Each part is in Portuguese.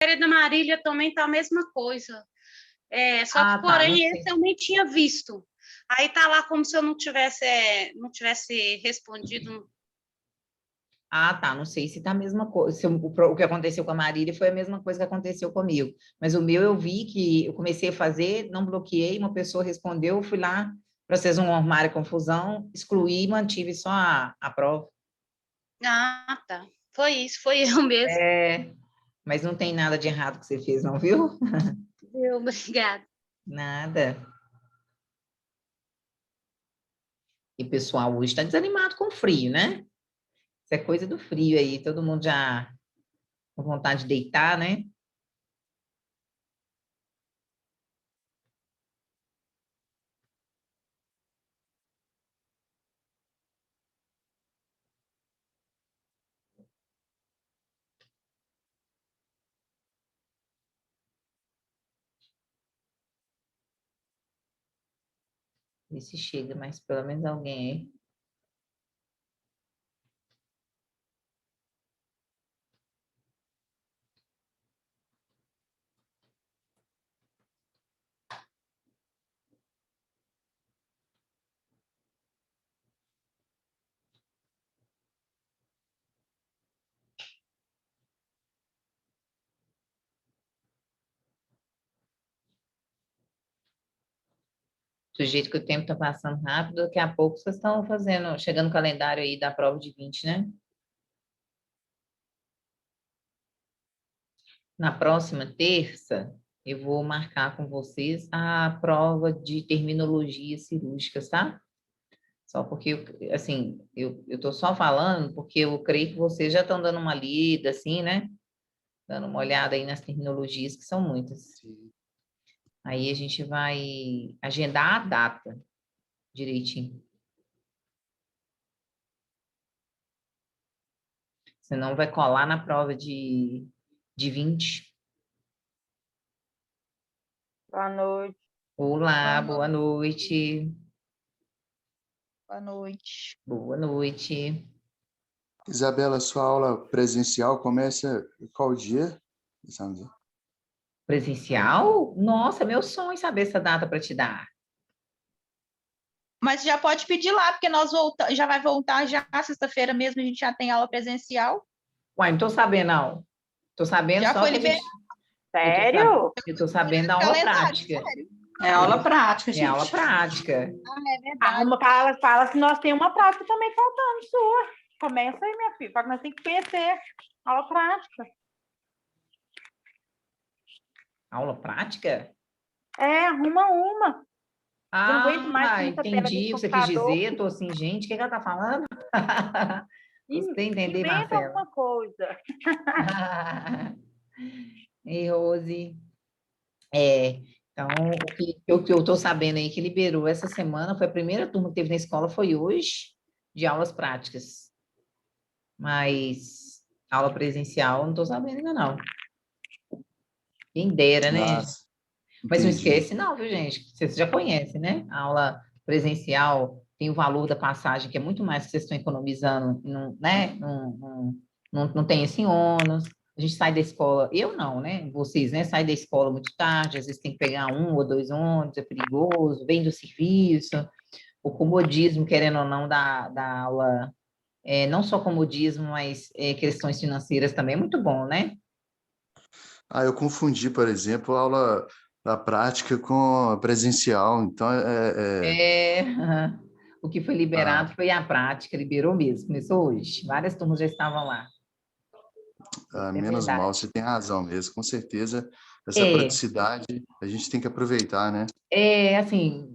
da Marília também tá a mesma coisa. Só que, Tá, não porém, esse sei. eu nem tinha visto. Aí tá lá como se eu não tivesse respondido. Tá, não sei se tá a mesma coisa, se o que aconteceu com a Marília foi a mesma coisa que aconteceu comigo, mas o meu eu vi que eu comecei a fazer, não bloqueei, uma pessoa respondeu, eu fui lá, para vocês não arrumarem confusão, excluí e mantive só a prova. Ah, tá. Foi isso, foi eu mesmo. Mas não tem nada de errado que você fez, não, viu? Obrigada. Nada. E o pessoal hoje está desanimado com o frio, né? Isso é coisa do frio aí, todo mundo já com vontade de deitar, né? Ver se chega, mas pelo menos alguém aí. Do jeito que o tempo está passando rápido, daqui a pouco vocês estão fazendo, chegando o calendário aí da prova de 20, né? Na próxima terça, eu vou marcar com vocês a prova de terminologia cirúrgica, tá? Só porque, assim, eu tô só falando porque eu creio que vocês já estão dando uma lida, assim, né? Dando uma olhada aí nas terminologias, que são muitas. Sim. Aí a gente vai agendar a data direitinho. Senão vai colar na prova de 20. Boa noite. Olá, boa noite. Boa noite. Boa noite. Isabela, sua aula presencial começa qual dia? Sandra? Presencial? Nossa, meu sonho saber essa data para te dar. Mas já pode pedir lá, porque já vai voltar já sexta-feira mesmo, a gente já tem aula presencial. Uai, não tô sabendo, não. Tô sabendo Já só foi que a gente... liberado. Sério? Eu tô sabendo da no aula calendário, prática. sério. É aula prática, É aula gente. prática. É verdade. Arruma, fala que nós temos uma prática também faltando sua. Começa aí, minha filha, porque nós temos que conhecer aula prática. Aula prática? Arruma uma. Eu não aguento mais com essa tela Entendi desse o que você quis computador. dizer. Tô assim, gente, o que ela tá falando? Gostei de entender, Inventa Marcela. alguma coisa. Ei, Rose. Então, o que eu estou sabendo aí que liberou essa semana foi a primeira turma que teve na escola, foi hoje, de aulas práticas. Mas aula presencial, não estou sabendo ainda não. Quem dera, né? Nossa, Mas não entendi. esquece, não, viu, gente? Vocês já conhecem, né? A aula presencial tem o valor da passagem, que é muito mais que vocês estão economizando, não, né? Não tem esse ônus. A gente sai da escola, eu não, né? Vocês, né? Saem da escola muito tarde, às vezes tem que pegar 1 ou 2 ônibus, é perigoso, vem do serviço. O comodismo, querendo ou não, da aula, não só comodismo, mas questões financeiras também é muito bom, né? Eu confundi, por exemplo, a aula da prática com a presencial. Então, O que foi liberado foi a prática, liberou mesmo, começou hoje. Várias turmas já estavam lá. É menos mal, verdade. você tem razão mesmo. Com certeza, essa É, praticidade a gente tem que aproveitar, né? assim,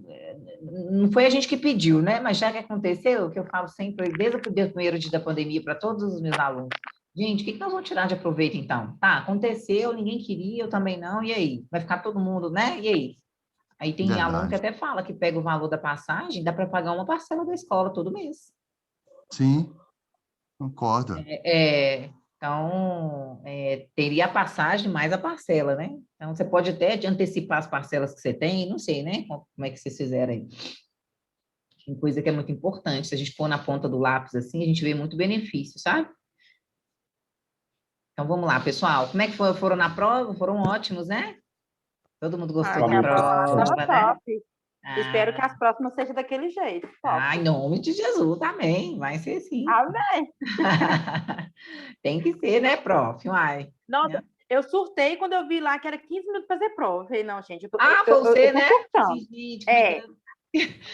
não foi a gente que pediu, né? Mas já que aconteceu, o que eu falo sempre, desde o primeiro dia da pandemia para todos os meus alunos, gente, o que nós vamos tirar de aproveito então? Tá, aconteceu, ninguém queria, eu também não, e aí? Vai ficar todo mundo, né? E aí? Aí tem aluno que Verdade. até fala que pega o valor da passagem, dá para pagar uma parcela da escola todo mês. Sim, concordo. Então, teria a passagem mais a parcela, né? Então, você pode até antecipar as parcelas que você tem, não sei, né? Como é que vocês fizeram aí. Tem coisa que é muito importante. Se a gente pôr na ponta do lápis assim, a gente vê muito benefício, sabe? Então, vamos lá, pessoal. Como é que foram na prova? Foram ótimos, né? Todo mundo gostou da Minha prova prova, estava né? top. Espero que as próximas sejam daquele jeito. Top. Em nome de Jesus, amém. Vai ser sim. Amém. Tem que ser, né, prof? Uai. Nossa, eu surtei quando eu vi lá que era 15 minutos para fazer prova. Eu falei, não, gente, Foi você, eu tô né? surtando. Gente, É.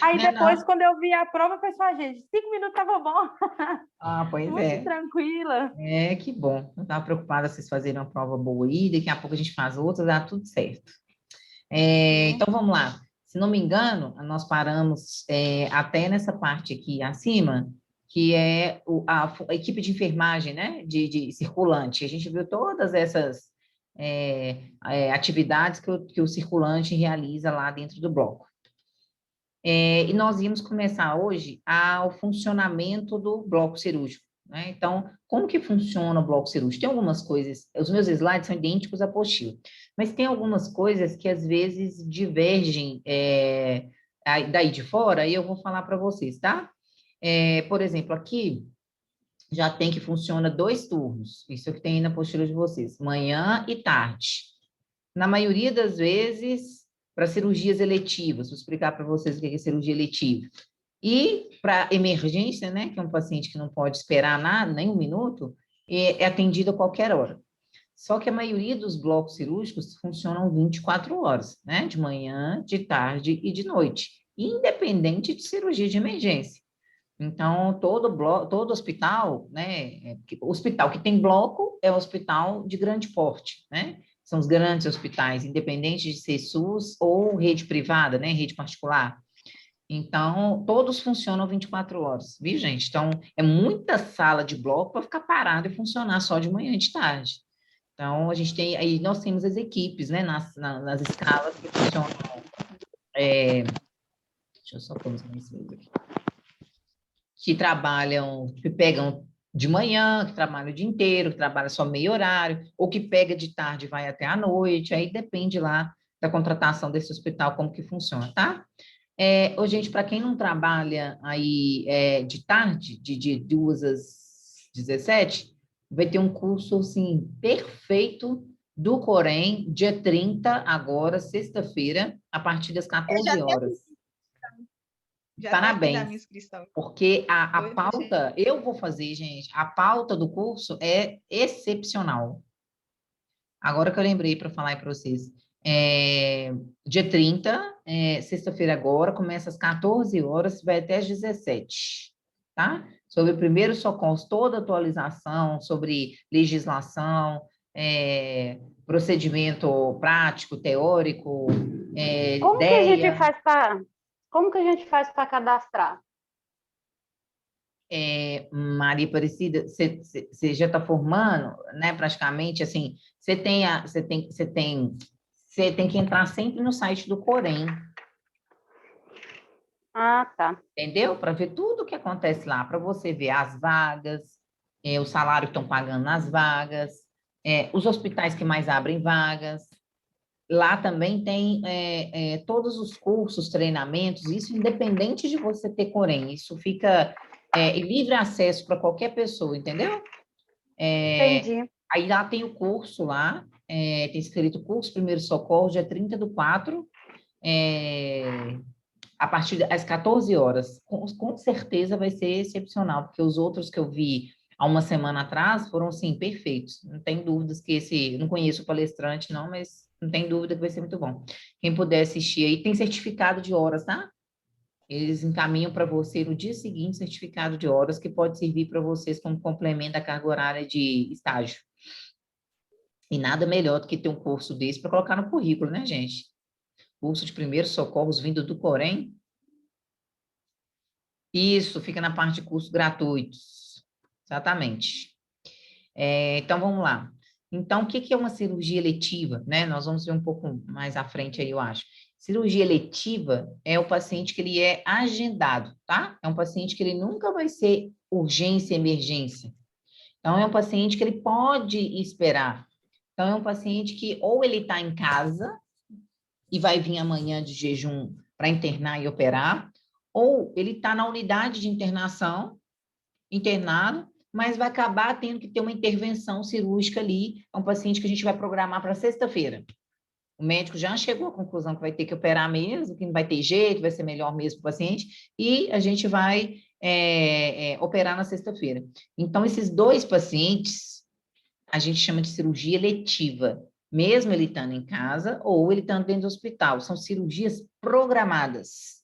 Aí Né, depois, não? quando eu vi a prova, eu pensei, gente, 5 minutos tava bom. Pois Muito é. tranquila. Que bom. Eu estava preocupada vocês fazerem uma prova boa aí, daqui a pouco a gente faz outra, dá tudo certo. Então, vamos lá. Se não me engano, nós paramos até nessa parte aqui acima, que é a equipe de enfermagem, né, de circulante. A gente viu todas essas atividades que o circulante realiza lá dentro do bloco. E nós íamos começar hoje o funcionamento do bloco cirúrgico, né? Então, como que funciona o bloco cirúrgico? Tem algumas coisas, os meus slides são idênticos à apostila, mas tem algumas coisas que às vezes divergem daí de fora, e eu vou falar para vocês, tá? Por exemplo, aqui já tem que funciona 2 turnos, isso é o que tem aí na apostila de vocês, manhã e tarde. Na maioria das vezes, para cirurgias eletivas, vou explicar para vocês o que é cirurgia eletiva. E para emergência, né, que é um paciente que não pode esperar nada, nem 1 minuto, é atendido a qualquer hora. Só que a maioria dos blocos cirúrgicos funcionam 24 horas, né, de manhã, de tarde e de noite, independente de cirurgia de emergência. Então, todo hospital, né, hospital que tem bloco é um hospital de grande porte, né? São os grandes hospitais, independente de ser SUS ou rede privada, né, rede particular. Então, todos funcionam 24 horas, viu, gente? Então, é muita sala de bloco para ficar parado e funcionar só de manhã e de tarde. Então, aí nós temos as equipes, né, nas escalas que funcionam. Deixa eu só pôr os meus aqui. Que trabalham, que pegam de manhã, que trabalham o dia inteiro, que trabalham só meio horário, ou que pega de tarde e vai até à noite, aí depende lá da contratação desse hospital, como que funciona, tá? Gente, para quem não trabalha aí de tarde, de 2 às 17, vai ter um curso, assim, perfeito do Corém, dia 30, agora, sexta-feira, a partir das 14 horas. Já Parabéns. tá aqui na minha inscrição. Porque a Oi, pauta, gente. eu vou fazer, gente, a pauta do curso é excepcional. Agora que eu lembrei para falar para vocês. Dia 30, sexta-feira agora, começa às 14 horas, vai até às 17, tá? Sobre primeiros socorros, toda atualização sobre legislação, procedimento prático, teórico, Como que a gente ideia. Como que a gente faz para cadastrar? Maria Aparecida, você já está formando, né? Praticamente assim, você tem que entrar sempre no site do Corém, Ah, tá. entendeu? Para ver tudo o que acontece lá, para você ver as vagas, o salário que estão pagando nas vagas, os hospitais que mais abrem vagas. Lá também tem todos os cursos, treinamentos, isso independente de você ter Corém, isso fica em livre acesso para qualquer pessoa, entendeu? Entendi. Aí lá tem o curso lá, tem escrito curso Primeiro Socorro, dia 30/4, a partir das 14 horas. Com certeza vai ser excepcional, porque os outros que eu vi há uma semana atrás foram, sim, perfeitos. Não tem dúvidas que eu não conheço o palestrante, não, mas não tem dúvida que vai ser muito bom. Quem puder assistir aí, tem certificado de horas, tá? Eles encaminham para você no dia seguinte certificado de horas que pode servir para vocês como complemento da carga horária de estágio. E nada melhor do que ter um curso desse para colocar no currículo, né, gente? Curso de primeiros socorros vindo do Corém. Isso, fica na parte de cursos gratuitos. Exatamente. Então, vamos lá. Então, o que é uma cirurgia eletiva, né? Nós vamos ver um pouco mais à frente aí, eu acho. Cirurgia eletiva é o paciente que ele é agendado, tá? É um paciente que ele nunca vai ser urgência, emergência. Então, é um paciente que ele pode esperar. Então, é um paciente que ou ele está em casa e vai vir amanhã de jejum para internar e operar, ou ele está na unidade de internação, internado, mas vai acabar tendo que ter uma intervenção cirúrgica ali, é um paciente que a gente vai programar para sexta-feira. O médico já chegou à conclusão que vai ter que operar mesmo, que não vai ter jeito, vai ser melhor mesmo para o paciente, e a gente vai operar na sexta-feira. Então, esses 2 pacientes, a gente chama de cirurgia eletiva, mesmo ele estando em casa ou ele estando dentro do hospital. São cirurgias programadas,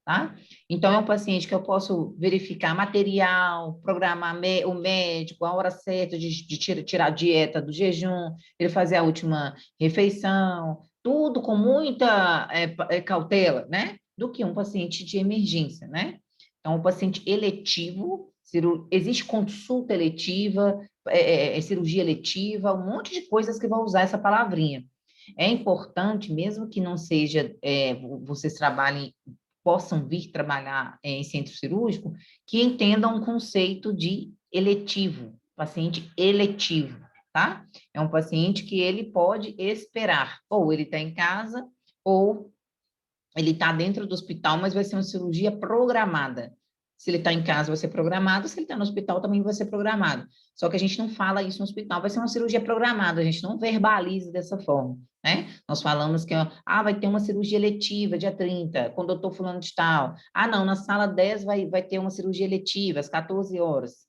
tá? Então, é um paciente que eu posso verificar material, programar o médico, a hora certa de tirar a dieta do jejum, ele fazer a última refeição, tudo com muita cautela, né? Do que um paciente de emergência, né? Então, um paciente eletivo, existe consulta eletiva, cirurgia eletiva, um monte de coisas que vão usar essa palavrinha. É importante, mesmo que não seja, vocês trabalhem, possam vir trabalhar em centro cirúrgico, que entendam um conceito de eletivo, paciente eletivo, tá? É um paciente que ele pode esperar, ou ele está em casa, ou ele está dentro do hospital, mas vai ser uma cirurgia programada. Se ele está em casa, vai ser programado. Se ele está no hospital, também vai ser programado. Só que a gente não fala isso no hospital, vai ser uma cirurgia programada, a gente não verbaliza dessa forma, né? Nós falamos que, vai ter uma cirurgia eletiva, dia 30, com o doutor fulano de tal. Não, na sala 10 vai ter uma cirurgia eletiva, às 14 horas.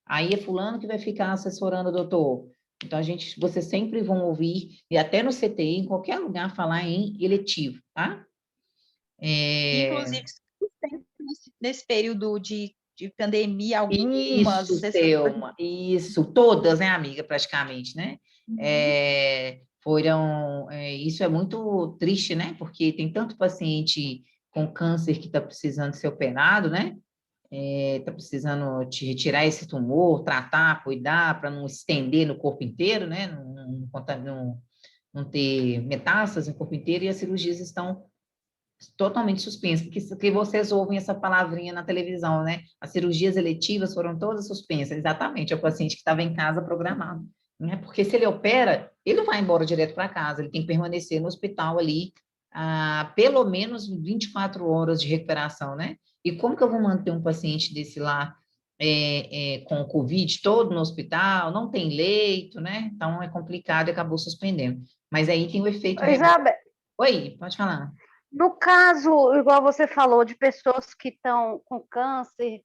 Aí é fulano que vai ficar assessorando o doutor. Então, vocês sempre vão ouvir, e até no CTI, em qualquer lugar, falar em eletivo, tá? Inclusive, nesse período de pandemia, algumas Isso, Thelma, isso, todas, né, amiga, praticamente, né? Isso é muito triste, né? Porque tem tanto paciente com câncer que está precisando ser operado, né? Está precisando te retirar esse tumor, tratar, cuidar, para não estender no corpo inteiro, né? Não ter metástase no corpo inteiro, e as cirurgias estão totalmente suspensas, porque vocês ouvem essa palavrinha na televisão, né? As cirurgias eletivas foram todas suspensas, exatamente, é o paciente que estava em casa programado, né? Porque se ele opera, ele não vai embora direto para casa, ele tem que permanecer no hospital ali, pelo menos 24 horas de recuperação, né? E como que eu vou manter um paciente desse lá com o Covid todo no hospital, não tem leito, né? Então é complicado e acabou suspendendo. Mas aí tem o efeito... Isabel, Oi, pode falar. no caso, igual você falou, de pessoas que estão com câncer,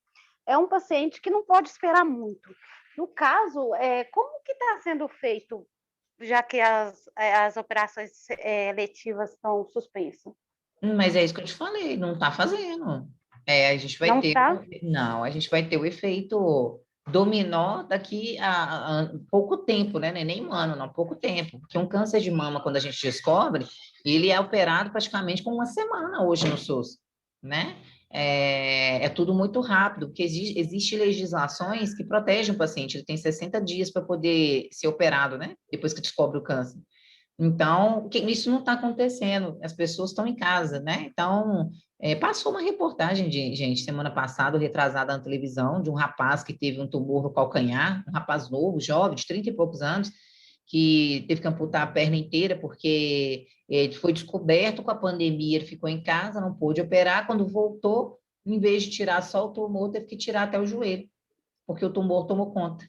é um paciente que não pode esperar muito. No caso, como que está sendo feito, já que as operações eletivas estão suspensas? Mas é isso que eu te falei, não está fazendo. A gente vai Não ter... tá? Não, a gente vai ter o efeito dominó daqui a pouco tempo, né? Não é nem um ano, não, pouco tempo. Porque um câncer de mama, quando a gente descobre, ele é operado praticamente com uma semana hoje no SUS, né? É tudo muito rápido, porque existe legislações que protegem o paciente, ele tem 60 dias para poder ser operado, né? Depois que descobre o câncer. Então, isso não está acontecendo, as pessoas estão em casa, né? Então, passou uma reportagem, gente, semana passada, retrasada na televisão, de um rapaz que teve um tumor no calcanhar, um rapaz novo, jovem, de 30 e poucos anos, que teve que amputar a perna inteira, porque foi descoberto com a pandemia, ele ficou em casa, não pôde operar, quando voltou, em vez de tirar só o tumor, teve que tirar até o joelho, porque o tumor tomou conta.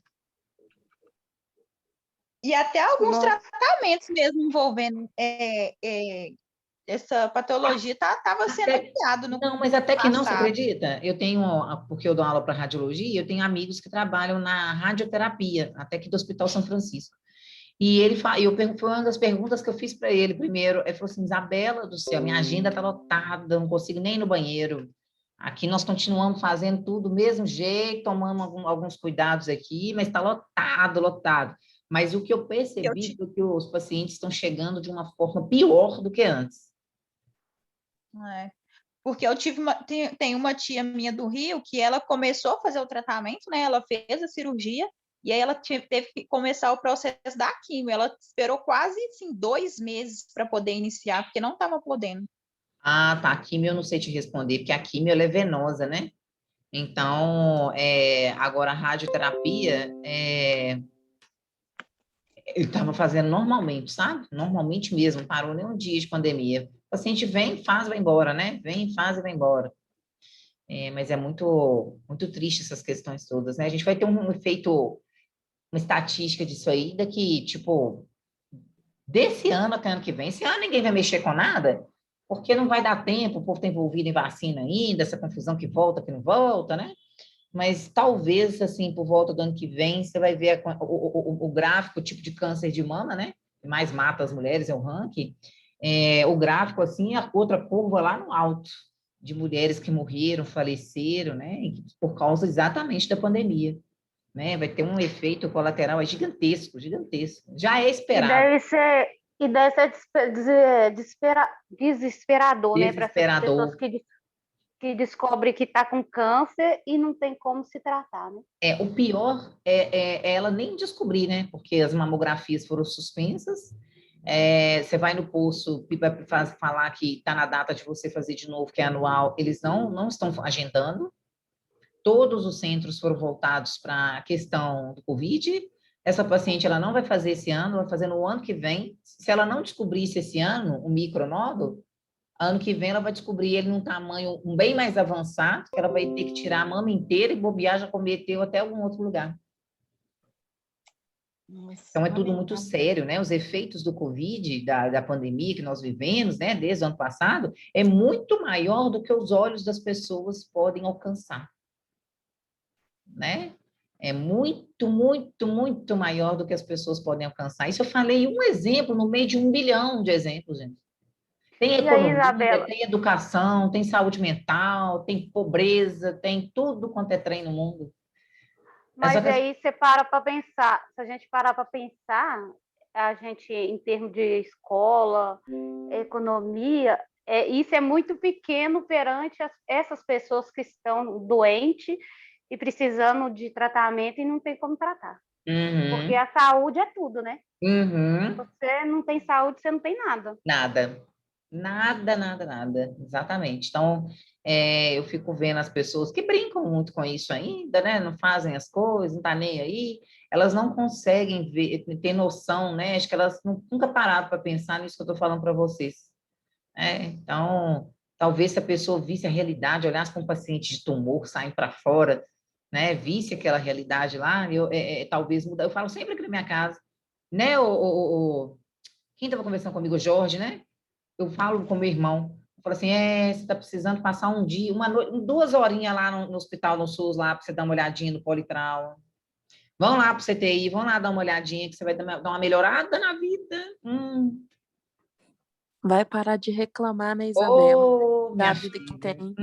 E até alguns tratamentos mesmo envolvendo essa patologia estava sendo criado no Não, mas até que não, você passado. acredita? Eu tenho, porque eu dou aula para radiologia, eu tenho amigos que trabalham na radioterapia, até aqui do Hospital São Francisco. E foi uma das perguntas que eu fiz para ele primeiro. Ele falou assim: Isabela do céu, minha agenda está lotada, não consigo nem ir no banheiro. Aqui nós continuamos fazendo tudo do mesmo jeito, tomando alguns cuidados aqui, mas está lotado, lotado. Mas o que eu percebi é que os pacientes estão chegando de uma forma pior do que antes. Porque eu tem uma tia minha do Rio que ela começou a fazer o tratamento, né? Ela fez a cirurgia e aí ela teve que começar o processo da quimio. Ela esperou quase assim, 2 meses para poder iniciar, porque não estava podendo. Tá. A quimio eu não sei te responder, porque a quimio ela é venosa, né? Então, agora a radioterapia, ele estava fazendo normalmente, sabe? Normalmente mesmo, parou nem um dia de pandemia. O paciente vem, faz, vai embora, né? Vem, faz e vai embora. Mas é muito, muito triste essas questões todas, né? A gente vai ter um efeito, uma estatística disso aí, daqui, tipo, desse ano até ano que vem. Esse ano ninguém vai mexer com nada, porque não vai dar tempo, o povo está envolvido em vacina ainda, essa confusão que volta, que não volta, né? Mas talvez, assim, por volta do ano que vem, você vai ver o gráfico, o tipo de câncer de mama, né? Que mais mata as mulheres, é o ranking. O gráfico, assim, a outra curva lá no alto, de mulheres que morreram, faleceram, né? Por causa exatamente da pandemia, né? Vai ter um efeito colateral gigantesco, gigantesco. Já é E esperado. deve ser desesperador, né, para essas pessoas Desesperador. que descobrem que está com câncer e não tem como se tratar, né? O pior é ela nem descobrir, né? Porque as mamografias foram suspensas. Você vai no posto, vai falar que está na data de você fazer de novo, que é anual. Eles não estão agendando. Todos os centros foram voltados para a questão do Covid. Essa paciente ela não vai fazer esse ano, vai fazer no ano que vem. Se ela não descobrisse esse ano o micronódulo, ano que vem ela vai descobrir ele num tamanho bem mais avançado, que ela vai ter que tirar a mama inteira e bobear já cometeu até algum outro lugar. Então, é tudo muito sério, né? Os efeitos do Covid, da pandemia que nós vivemos, né, desde o ano passado, é muito maior do que os olhos das pessoas podem alcançar, né? É muito, muito, muito maior do que as pessoas podem alcançar. Isso eu falei um exemplo no meio de 1 bilhão de exemplos, gente. Tem E aí, economia, Isabela, tem educação, tem saúde mental, tem pobreza, tem tudo quanto é trem no mundo. mas aí você para pensar, se a gente parar para pensar, a gente, em termos de escola, economia, isso é muito pequeno perante essas pessoas que estão doentes e precisando de tratamento e não tem como tratar. Porque a saúde é tudo, né? Se você não tem saúde, você não tem nada. Nada. Nada, nada, nada. Exatamente. Então, eu fico vendo as pessoas que brincam muito com isso ainda, né? Não fazem as coisas, não tá nem aí. Elas não conseguem ver, ter noção, né? Acho que elas nunca pararam para pensar nisso que eu estou falando para vocês. Então, talvez se a pessoa visse a realidade, olhasse para um paciente de tumor saindo para fora, né? Visse aquela realidade lá, talvez mudar. Eu falo sempre aqui na minha casa, né? Quem estava conversando comigo, o Jorge, né? Eu falo com meu irmão, eu falo assim, você está precisando passar um dia, uma noite, 2 horinhas lá no hospital, no SUS, lá, para você dar uma olhadinha no Politrauma. Vão lá para o CTI, vão lá dar uma olhadinha, que você vai dar uma melhorada na vida. Vai parar de reclamar, né, Isabela? Da Minha vida que tem.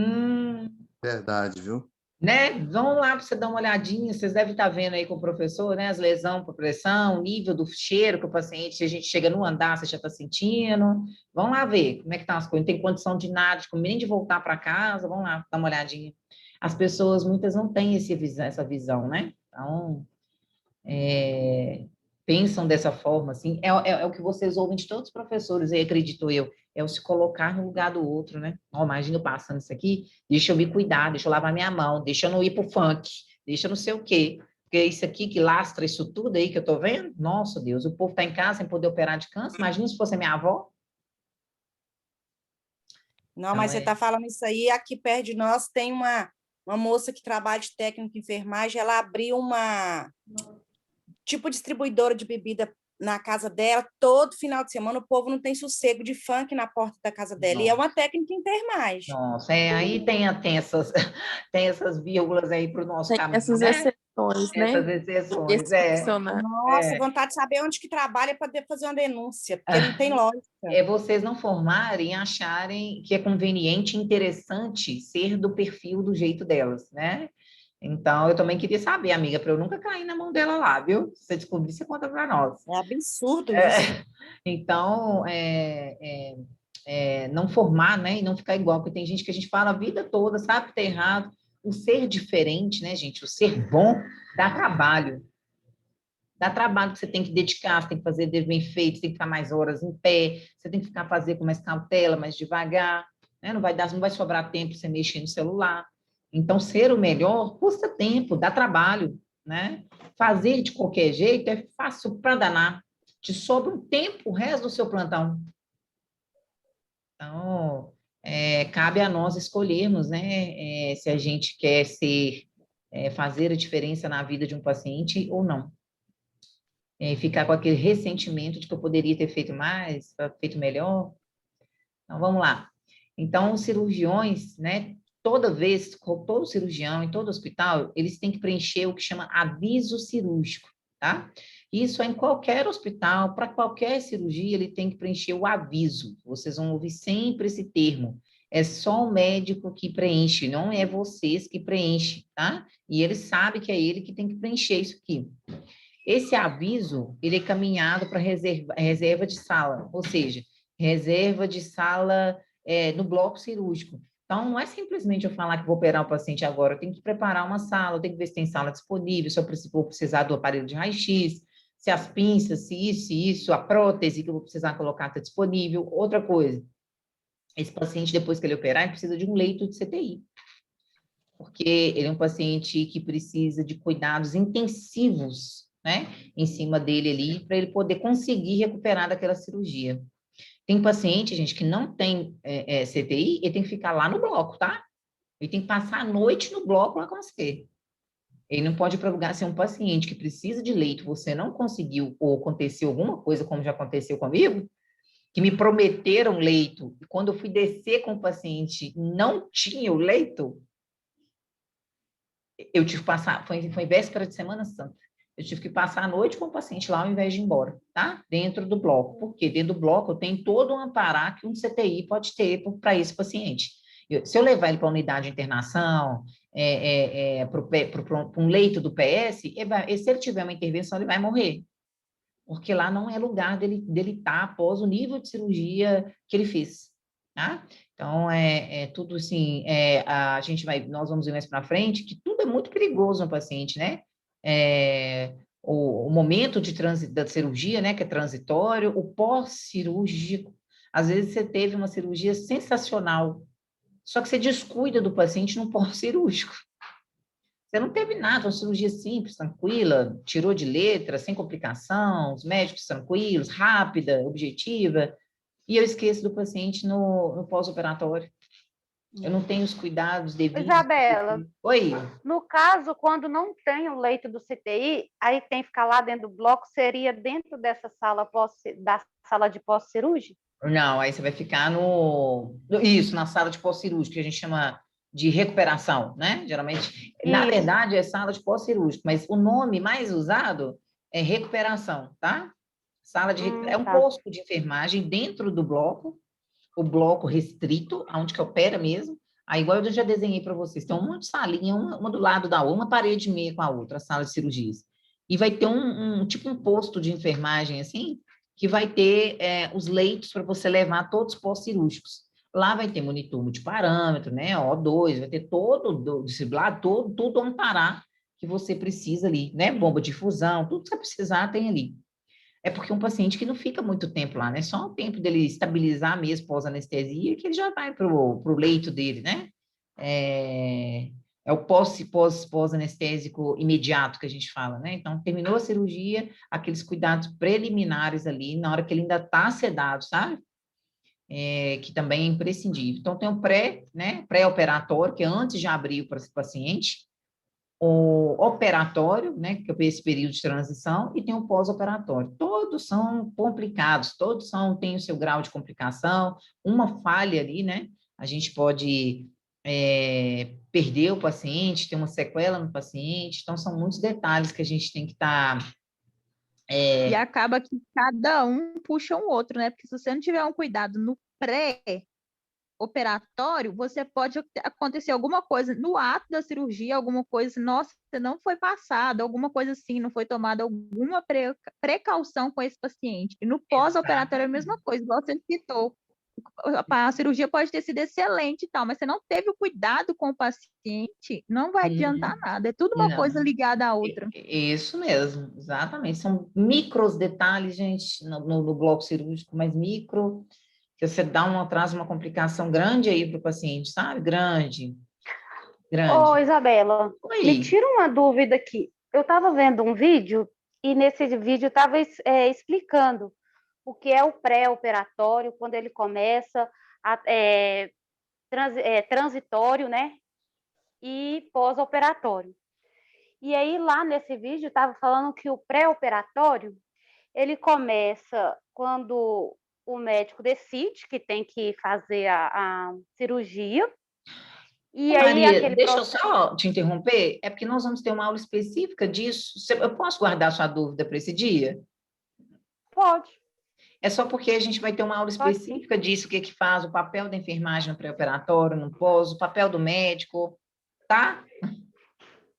Verdade, viu? Né? Vão lá para você dar uma olhadinha, vocês devem estar vendo aí com o professor, né? As lesões por pressão, o nível do cheiro que o paciente, a gente chega no andar, você já está sentindo. Vão lá ver como é que estão as coisas, não tem condição de nada, de comer, nem de voltar para casa, vão lá dar uma olhadinha. As pessoas, muitas não têm essa visão, né? Então, pensam dessa forma, assim, é o que vocês ouvem de todos os professores, aí acredito eu, é o se colocar no lugar do outro, né? Imagina eu passando isso aqui, deixa eu me cuidar, deixa eu lavar minha mão, deixa eu não ir pro funk, deixa eu não sei o quê, porque isso aqui que lastra isso tudo aí que eu tô vendo, nossa Deus, o povo tá em casa sem poder operar de câncer, imagina se fosse a minha avó. Não, mas você está falando isso aí, aqui perto de nós tem uma moça que trabalha de técnico de enfermagem, ela abriu uma tipo distribuidora de bebida na casa dela, todo final de semana o povo não tem sossego de funk na porta da casa dela, e é uma técnica de enfermagem. Nossa, aí tem essas vírgulas aí para o nosso caminho, essas né? exceções, né? Essas exceções, Nossa, vontade de saber onde que trabalha para fazer uma denúncia, porque não tem lógica. É vocês não formarem e acharem que é conveniente e interessante ser do perfil do jeito delas, né? Então, eu também queria saber, amiga, para eu nunca cair na mão dela lá, viu? Se você descobrir, você conta para nós. É absurdo isso. Então, não formar, né? E não ficar igual, porque tem gente que a gente fala a vida toda, sabe que tá errado. O ser diferente, né, gente? O ser bom dá trabalho. Dá trabalho que você tem que dedicar, você tem que fazer bem feito, você tem que ficar mais horas em pé, você tem que fazer com mais cautela, mais devagar, né? Não vai sobrar tempo para você mexer no celular. Então, ser o melhor custa tempo, dá trabalho, né? Fazer de qualquer jeito é fácil para danar. Te sobra um tempo, o resto do seu plantão. Então, cabe a nós escolhermos, né, se a gente quer fazer a diferença na vida de um paciente ou não. Ficar com aquele ressentimento de que eu poderia ter feito mais, feito melhor. Então, vamos lá. Então, os cirurgiões, né, todo cirurgião, em todo hospital, eles têm que preencher o que chama aviso cirúrgico, tá? Isso é em qualquer hospital, para qualquer cirurgia, ele tem que preencher o aviso. Vocês vão ouvir sempre esse termo. É só o médico que preenche, não é vocês que preenchem, tá? E ele sabe que é ele que tem que preencher isso aqui. Esse aviso, ele é caminhado para reserva de sala, ou seja, reserva de sala no bloco cirúrgico. Então, não é simplesmente eu falar que vou operar o paciente agora, eu tenho que preparar uma sala, eu tenho que ver se tem sala disponível, se eu vou precisar do aparelho de raio-x, se as pinças, se isso, a prótese que eu vou precisar colocar está disponível. Outra coisa, esse paciente, depois que ele operar, ele precisa de um leito de CTI, porque ele é um paciente que precisa de cuidados intensivos, né, em cima dele ali, para ele poder conseguir recuperar daquela cirurgia. Tem paciente, gente, que não tem CTI, ele tem que ficar lá no bloco, tá? Ele tem que passar a noite no bloco lá com você. Ele não pode ir para lugar, se é um paciente que precisa de leito, você não conseguiu, ou aconteceu alguma coisa, como já aconteceu comigo, que me prometeram leito, e quando eu fui descer com o paciente, não tinha o leito, eu tive que passar, foi véspera de Semana Santa, eu tive que passar a noite com o paciente lá ao invés de ir embora, tá? Dentro do bloco. Por quê? Dentro do bloco eu tenho todo um amparo que um CTI pode ter para esse paciente. Se eu levar ele para a unidade de internação, para um leito do PS, se ele tiver uma intervenção, ele vai morrer. Porque lá não é lugar dele estar após o nível de cirurgia que ele fez, tá? Então, tudo assim, nós vamos ver mais para frente, que tudo é muito perigoso no paciente, né? O momento da cirurgia, né, que é transitório, o pós-cirúrgico. Às vezes você teve uma cirurgia sensacional, só que você descuida do paciente no pós-cirúrgico. Você não teve nada, uma cirurgia simples, tranquila, tirou de letra, sem complicação, os médicos tranquilos, rápida, objetiva, e eu esqueço do paciente no pós-operatório. Eu não tenho os cuidados devidos. Isabela, Oi. No caso, quando não tem o leito do CTI, aí tem que ficar lá dentro do bloco, seria dentro dessa sala da sala de pós-cirúrgico? Não, aí você vai ficar na sala de pós-cirúrgico, que a gente chama de recuperação, né? Geralmente, na verdade, é sala de pós-cirúrgico, mas o nome mais usado é recuperação, tá? É um posto de enfermagem dentro do bloco, o bloco restrito, onde que opera mesmo. Aí, igual eu já desenhei para vocês, tem um monte de salinha, uma do lado da outra, uma parede meia com a outra, a sala de cirurgias. E vai ter tipo um posto de enfermagem, assim, que vai ter os leitos para você levar todos os pós-cirúrgicos. Lá vai ter monitor multiparâmetro, né, O2, vai ter todo desfibrilo, tudo amparar que você precisa ali, né, bomba de infusão, tudo que você precisar tem ali. É porque um paciente que não fica muito tempo lá, né? Só o tempo dele estabilizar mesmo pós-anestesia, que ele já vai para o leito dele, né? É o pós-anestésico imediato que a gente fala, né? Então, terminou a cirurgia, aqueles cuidados preliminares ali, na hora que ele ainda está sedado, sabe? Que também é imprescindível. Então, tem o pré-operatório, que é antes de abrir para esse paciente, o operatório, né, que é esse período de transição, e tem o pós-operatório. Todos são complicados, têm o seu grau de complicação, uma falha ali, né, a gente pode perder o paciente, ter uma sequela no paciente, então são muitos detalhes que a gente tem que estar... E acaba que cada um puxa um outro, né, porque se você não tiver um cuidado no pré-operatório, você pode acontecer alguma coisa no ato da cirurgia, alguma coisa assim, nossa, não foi passado, alguma coisa assim, não foi tomada alguma precaução com esse paciente. E no pós-operatório é a mesma coisa, igual você citou. A cirurgia pode ter sido excelente e tal, mas você não teve o cuidado com o paciente, não vai adiantar nada. É tudo uma coisa ligada à outra. Isso mesmo, exatamente. São micros detalhes, gente, no bloco cirúrgico, mas micro, que você traz uma complicação grande aí para o paciente, sabe? Grande. Ô, Isabela, Oi. me tira uma dúvida aqui. Eu estava vendo um vídeo e nesse vídeo estava explicando o que é o pré-operatório, quando ele começa, transitório, né? E pós-operatório. E aí, lá nesse vídeo, estava falando que o pré-operatório, ele começa quando o médico decide que tem que fazer a cirurgia. E aí, Maria, aquele deixa eu processo... só te interromper, é porque nós vamos ter uma aula específica disso. Eu posso guardar sua dúvida para esse dia? Pode, É só porque a gente vai ter uma aula pode sim. específica disso, o que que faz, o papel da enfermagem no pré-operatório, no pós, o papel do médico, tá?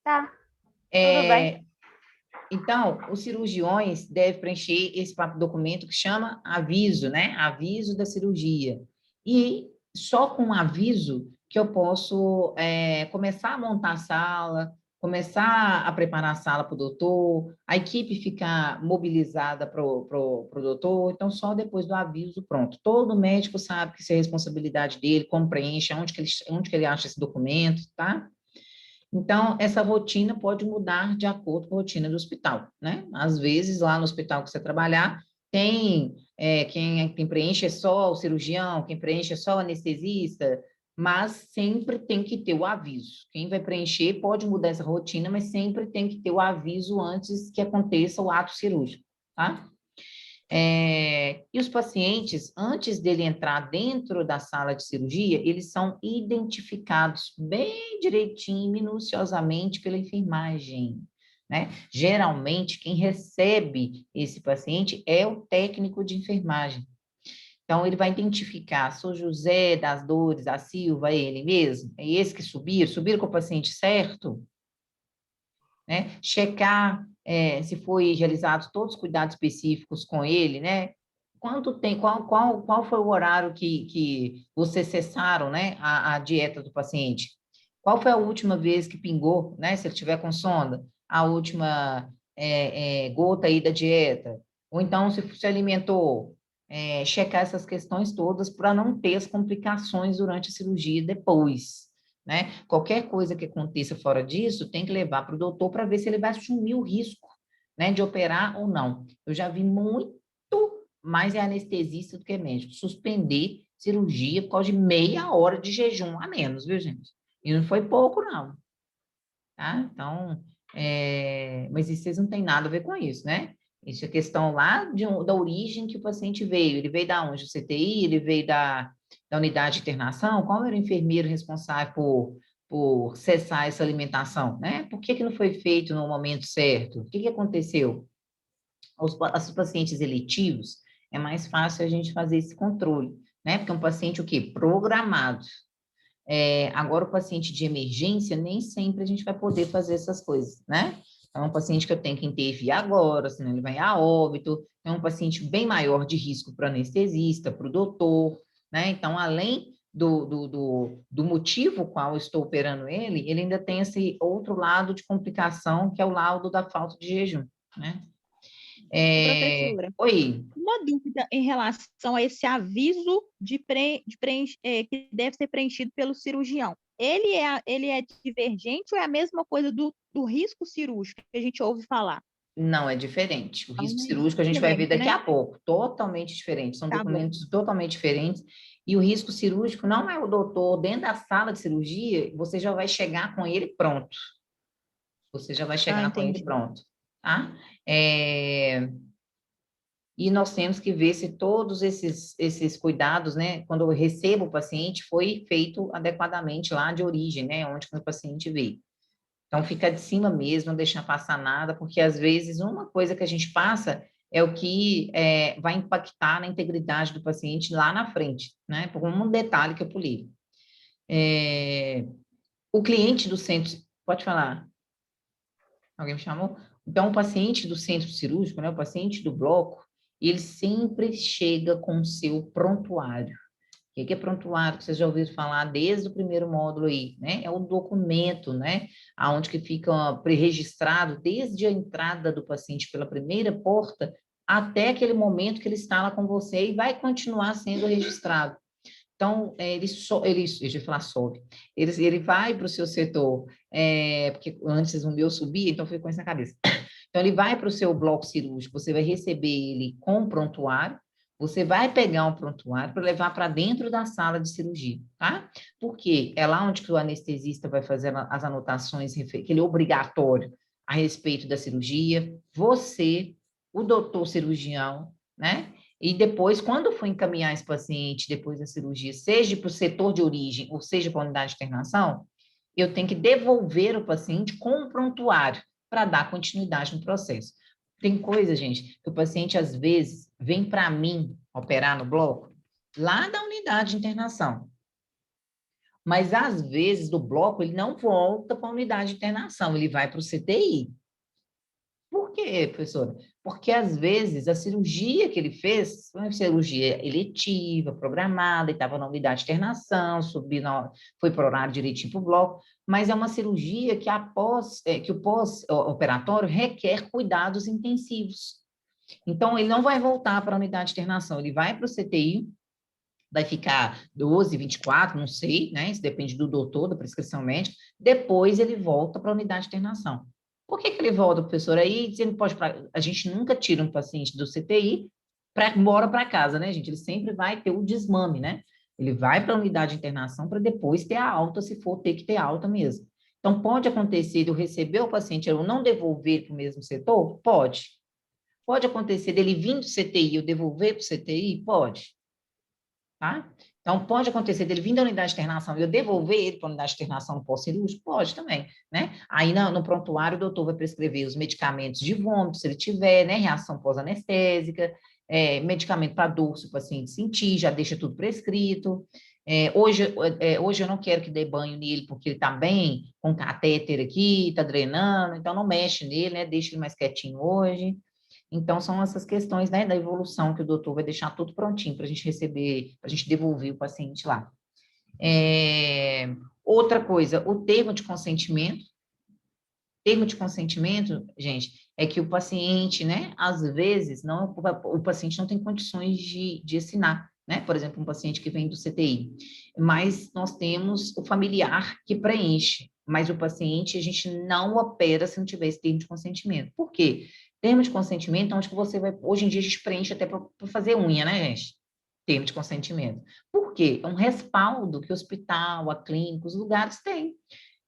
Tá, tudo bem. Então, os cirurgiões devem preencher esse documento que chama aviso, né? Aviso da cirurgia. E só com aviso que eu posso começar a montar a sala, começar a preparar a sala para o doutor, a equipe ficar mobilizada para o doutor. Então, só depois do aviso, pronto. Todo médico sabe que isso é responsabilidade dele, como preenche, onde que ele acha esse documento, tá? Então, essa rotina pode mudar de acordo com a rotina do hospital, né? Às vezes, lá no hospital que você trabalhar, tem quem preenche é só o cirurgião, quem preenche é só o anestesista, mas sempre tem que ter o aviso. Quem vai preencher pode mudar essa rotina, mas sempre tem que ter o aviso antes que aconteça o ato cirúrgico, tá? E os pacientes, antes dele entrar dentro da sala de cirurgia, eles são identificados bem direitinho, minuciosamente pela enfermagem, né? Geralmente, quem recebe esse paciente é o técnico de enfermagem. Então, ele vai identificar, sou José das Dores, da Silva, ele mesmo, é esse que subiram com o paciente certo, né? Checar se foi realizados todos os cuidados específicos com ele, né? Qual foi o horário que vocês cessaram, né, a dieta do paciente? Qual foi a última vez que pingou, né, se ele tiver com sonda, a última gota aí da dieta? Ou então, se alimentou, checar essas questões todas para não ter as complicações durante a cirurgia depois, né? Qualquer coisa que aconteça fora disso, tem que levar para o doutor para ver se ele vai assumir o risco, né, de operar ou não. Eu já vi muito mais anestesista do que médico suspender cirurgia por causa de meia hora de jejum a menos, viu, gente? E não foi pouco, não. Tá? Então, mas isso vocês não têm nada a ver com isso, né? Isso é questão lá da origem que o paciente veio. Ele veio da onde? Do CTI? Ele veio da unidade de internação? Qual era o enfermeiro responsável por cessar essa alimentação, né? Por que não foi feito no momento certo? O que aconteceu? Os pacientes eletivos, é mais fácil a gente fazer esse controle, né? Porque é um paciente, o quê? Programado. Agora, o paciente de emergência, nem sempre a gente vai poder fazer essas coisas, né? É um paciente que eu tenho que intervir agora, senão ele vai a óbito. É um paciente bem maior de risco para o anestesista, para o doutor, né? Então, além do motivo qual eu estou operando ele ainda tem esse outro lado de complicação, que é o laudo da falta de jejum, né? Professora, Oi. uma dúvida em relação a esse aviso que deve ser preenchido pelo cirurgião. Ele é divergente ou é a mesma coisa do risco cirúrgico que a gente ouve falar? Não, é diferente. O Então, risco é cirúrgico a gente vai ver diferente, daqui né? a pouco, totalmente diferente. São Tá bom. documentos totalmente diferentes. E o risco cirúrgico não é o doutor dentro da sala de cirurgia, você já vai chegar com ele pronto. Você já vai chegar com ele Entendi. pronto, tá? E nós temos que ver se todos esses cuidados, né, quando eu recebo o paciente, foi feito adequadamente lá de origem, né, onde o paciente veio. Então, fica de cima mesmo, não deixar passar nada, porque às vezes uma coisa que a gente passa é o que vai impactar na integridade do paciente lá na frente, né, por um detalhe que eu pulei. O cliente do centro, pode falar? Alguém me chamou? Então, o paciente do centro cirúrgico, né, o paciente do bloco, ele sempre chega com o seu prontuário. O que é prontuário? Que vocês já ouviram falar desde o primeiro módulo aí, né? É o documento, né? Aonde que fica pré-registrado desde a entrada do paciente pela primeira porta até aquele momento que ele está lá com você e vai continuar sendo registrado. Então, deixa eu falar sobe, ele vai para o seu setor, porque antes o meu subia, então foi com isso na cabeça. Então, ele vai para o seu bloco cirúrgico, você vai receber ele com prontuário, você vai pegar um prontuário para levar para dentro da sala de cirurgia, tá? Porque é lá onde que o anestesista vai fazer as anotações, que ele é obrigatório a respeito da cirurgia, você, o doutor cirurgião, né? E depois, quando for encaminhar esse paciente depois da cirurgia, seja para o setor de origem ou seja para a unidade de internação, eu tenho que devolver o paciente com um prontuário para dar continuidade no processo. Tem coisa, gente, que o paciente, às vezes, vem para mim operar no bloco, lá da unidade de internação. Mas, às vezes, do bloco, ele não volta para a unidade de internação, ele vai para o CTI. Por quê, professora? Porque, às vezes, a cirurgia que ele fez foi uma cirurgia eletiva, programada, ele estava na unidade de internação, foi para o horário direitinho para o bloco, mas é uma cirurgia que, que o pós-operatório requer cuidados intensivos. Então, ele não vai voltar para a unidade de internação, ele vai para o CTI, vai ficar 12, 24, não sei, né? Isso depende do doutor, da prescrição médica, depois ele volta para a unidade de internação. Por que ele volta, professor? Aí a gente nunca tira um paciente do CTI para embora para casa, né, gente? Ele sempre vai ter o desmame, né? Ele vai para a unidade de internação para depois ter a alta, se for ter que ter alta mesmo. Então, pode acontecer de eu receber o paciente e eu não devolver para o mesmo setor? Pode. Pode acontecer dele vir do CTI e eu devolver para o CTI? Pode. Tá? Então, pode acontecer dele vir da unidade de internação e eu devolver ele para a unidade de internação no pós-cirúrgico? Pode também, né? Aí, no prontuário, o doutor vai prescrever os medicamentos de vômito, se ele tiver, né? Reação pós-anestésica, medicamento para dor, se o paciente sentir, já deixa tudo prescrito. Hoje eu não quero que dê banho nele, porque ele está bem, com catéter aqui, está drenando, então não mexe nele, né? Deixa ele mais quietinho hoje. Então, são essas questões, né, da evolução que o doutor vai deixar tudo prontinho para a gente receber, para a gente devolver o paciente lá. Outra coisa, o termo de consentimento. Termo de consentimento, gente, é que o paciente, né, às vezes, o paciente não tem condições de assinar, né? Por exemplo, um paciente que vem do CTI. Mas nós temos o familiar que preenche, mas o paciente, a gente não opera se não tiver esse termo de consentimento. Por quê? Termo de consentimento, onde que você vai... Hoje em dia, a gente preenche até para fazer unha, né, gente? Termo de consentimento. Por quê? É um respaldo que o hospital, a clínica, os lugares têm.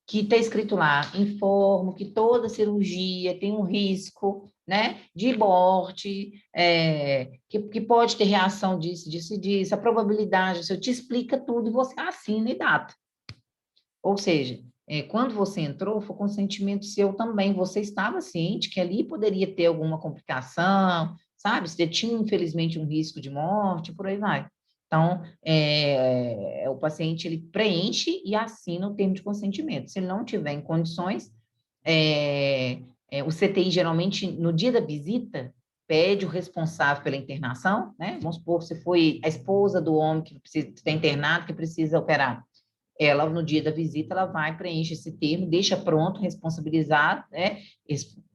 Que está escrito lá, informo que toda cirurgia tem um risco, né, de morte, que pode ter reação disso, disso e disso, a probabilidade, se eu te explica tudo e você assina e data. Ou seja, quando você entrou, foi consentimento seu também, você estava ciente que ali poderia ter alguma complicação, sabe? Você tinha, infelizmente, um risco de morte, por aí vai. Então, o paciente, ele preenche e assina o termo de consentimento. Se ele não tiver em condições, o CTI, geralmente, no dia da visita, pede o responsável pela internação, né? Vamos supor, se foi a esposa do homem que está internado, que precisa operar. Ela, no dia da visita, ela vai, preenche esse termo, deixa pronto, responsabilizado, né?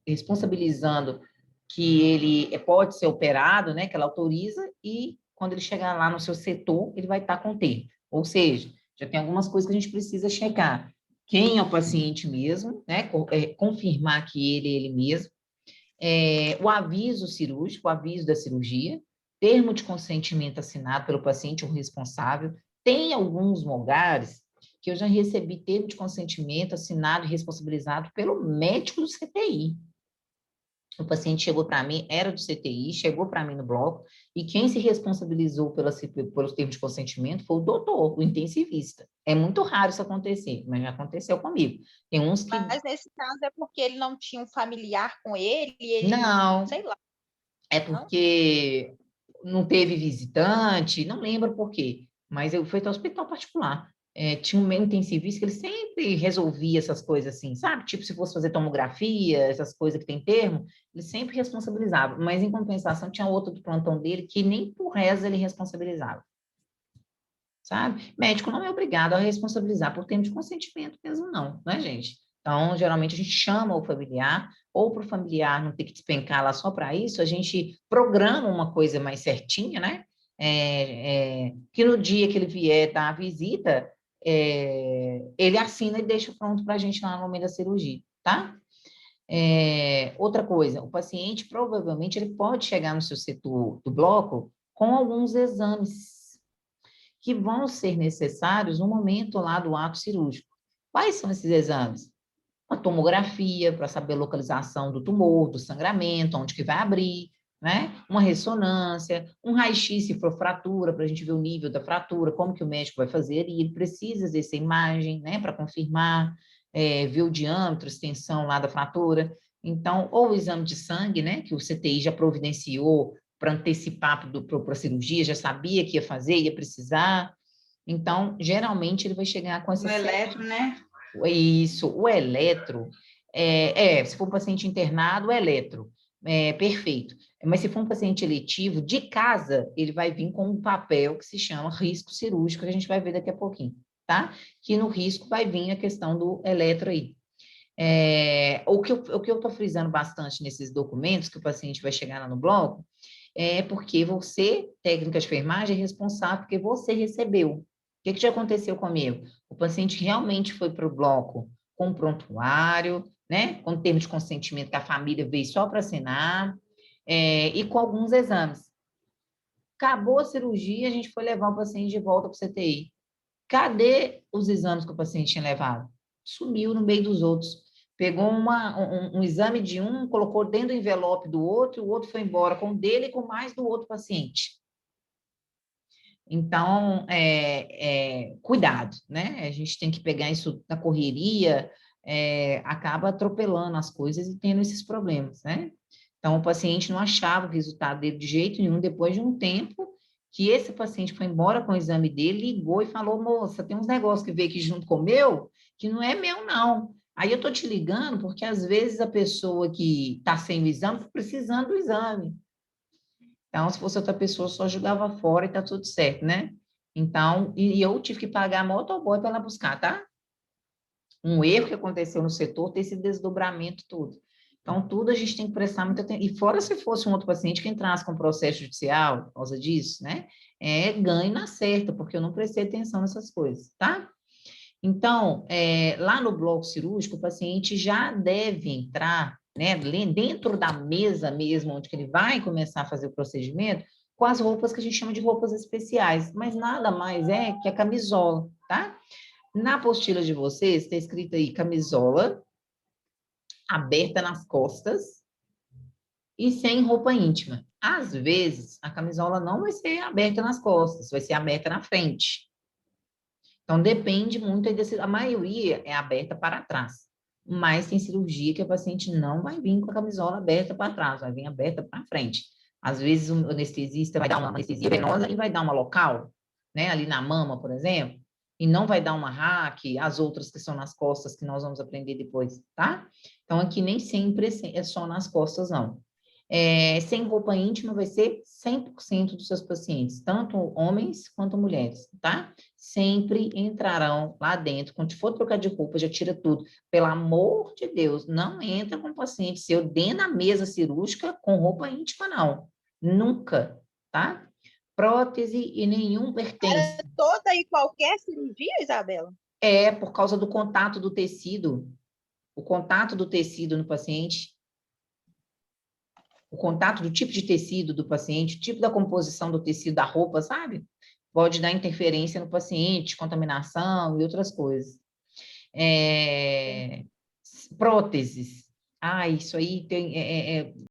Responsabilizando que ele pode ser operado, né? Que ela autoriza, e quando ele chegar lá no seu setor, ele vai estar com o termo. Ou seja, já tem algumas coisas que a gente precisa checar. Quem é o paciente mesmo, né? Confirmar que ele é ele mesmo. O aviso cirúrgico, o aviso da cirurgia, termo de consentimento assinado pelo paciente ou responsável. Tem alguns lugares que eu já recebi termo de consentimento assinado e responsabilizado pelo médico do CTI. O paciente chegou para mim, era do CTI, chegou para mim no bloco, e quem se responsabilizou pelos termos de consentimento foi o doutor, o intensivista. É muito raro isso acontecer, mas já aconteceu comigo. Tem uns que... Mas nesse caso é porque ele não tinha um familiar com ele, e ele, não, sei lá. É porque não teve visitante, não lembro por quê, mas eu fui até hospital particular. Tinha um intensivista que ele sempre resolvia essas coisas assim, sabe? Tipo, se fosse fazer tomografia, essas coisas que tem termo, ele sempre responsabilizava. Mas, em compensação, tinha outro do plantão dele que nem por reza ele responsabilizava. Sabe? Médico não é obrigado a responsabilizar por termo de consentimento mesmo, não, né, gente? Então, geralmente, a gente chama o familiar, ou para o familiar não ter que despencar lá só para isso, a gente programa uma coisa mais certinha, né? Que no dia que ele vier dar a visita, ele assina e deixa pronto para a gente lá no momento da cirurgia, tá? Outra coisa, o paciente, provavelmente, ele pode chegar no seu setor do bloco com alguns exames que vão ser necessários no momento lá do ato cirúrgico. Quais são esses exames? Uma tomografia para saber a localização do tumor, do sangramento, onde que vai abrir, né? Uma ressonância, um raio-x se for fratura, para a gente ver o nível da fratura, como que o médico vai fazer, e ele precisa dessa imagem, né, para confirmar, ver o diâmetro, extensão lá da fratura. Então, ou o exame de sangue, né, que o CTI já providenciou para antecipar para a cirurgia, já sabia que ia fazer, ia precisar. Então, geralmente, ele vai chegar com essa... No eletro, né? Isso, o eletro, se for um paciente internado, o eletro, perfeito. Mas se for um paciente eletivo, de casa, ele vai vir com um papel que se chama risco cirúrgico, que a gente vai ver daqui a pouquinho, tá? Que no risco vai vir a questão do eletro aí. O que eu estou frisando bastante nesses documentos, que o paciente vai chegar lá no bloco, é porque você, técnica de enfermagem, é responsável porque você recebeu. O que já aconteceu comigo? O paciente realmente foi para o bloco com prontuário, né? Com termo de consentimento que a família veio só para assinar, e com alguns exames. Acabou a cirurgia, a gente foi levar o paciente de volta para o CTI. Cadê os exames que o paciente tinha levado? Sumiu no meio dos outros. Pegou um exame de um, colocou dentro do envelope do outro, e o outro foi embora com o dele e com mais do outro paciente. Então, cuidado, né? A gente tem que pegar isso na correria, acaba atropelando as coisas e tendo esses problemas, né? Então, o paciente não achava o resultado dele de jeito nenhum, depois de um tempo que esse paciente foi embora com o exame dele, ligou e falou, moça, tem uns negócios que veio aqui junto com o meu, que não é meu, não. Aí eu tô te ligando porque, às vezes, a pessoa que está sem o exame está precisando do exame. Então, se fosse outra pessoa, só jogava fora e tá tudo certo, né? Então, e eu tive que pagar a motoboy para ela buscar, tá? Um erro que aconteceu no setor ter esse desdobramento todo. Então, tudo a gente tem que prestar muita atenção. E fora se fosse um outro paciente que entrasse com processo judicial por causa disso, né? Ganho na certa, porque eu não prestei atenção nessas coisas, tá? Então, lá no bloco cirúrgico, o paciente já deve entrar, né, dentro da mesa mesmo, onde que ele vai começar a fazer o procedimento, com as roupas que a gente chama de roupas especiais, mas nada mais é que a camisola, tá? Na apostila de vocês, está escrito aí camisola aberta nas costas e sem roupa íntima. Às vezes, a camisola não vai ser aberta nas costas, vai ser aberta na frente. Então, depende muito, a maioria é aberta para trás, mas tem cirurgia que o paciente não vai vir com a camisola aberta para trás, vai vir aberta para frente. Às vezes, o anestesista vai dar uma anestesia venosa e vai dar uma local, né, ali na mama, por exemplo, e não vai dar uma raque, as outras que são nas costas, que nós vamos aprender depois, tá? Então, aqui nem sempre é só nas costas, não. Sem roupa íntima vai ser 100% dos seus pacientes, tanto homens quanto mulheres, tá? Sempre entrarão lá dentro. Quando for trocar de roupa, já tira tudo. Pelo amor de Deus, não entra com paciente seu dentro da mesa cirúrgica com roupa íntima, não. Nunca, tá? Prótese e nenhum pertence. Toda e qualquer cirurgia, Isabela? Por causa do contato do tecido. O contato do tecido no paciente. O contato do tipo de tecido do paciente, o tipo da composição do tecido da roupa, sabe? Pode dar interferência no paciente, contaminação e outras coisas. Próteses. Isso aí tem,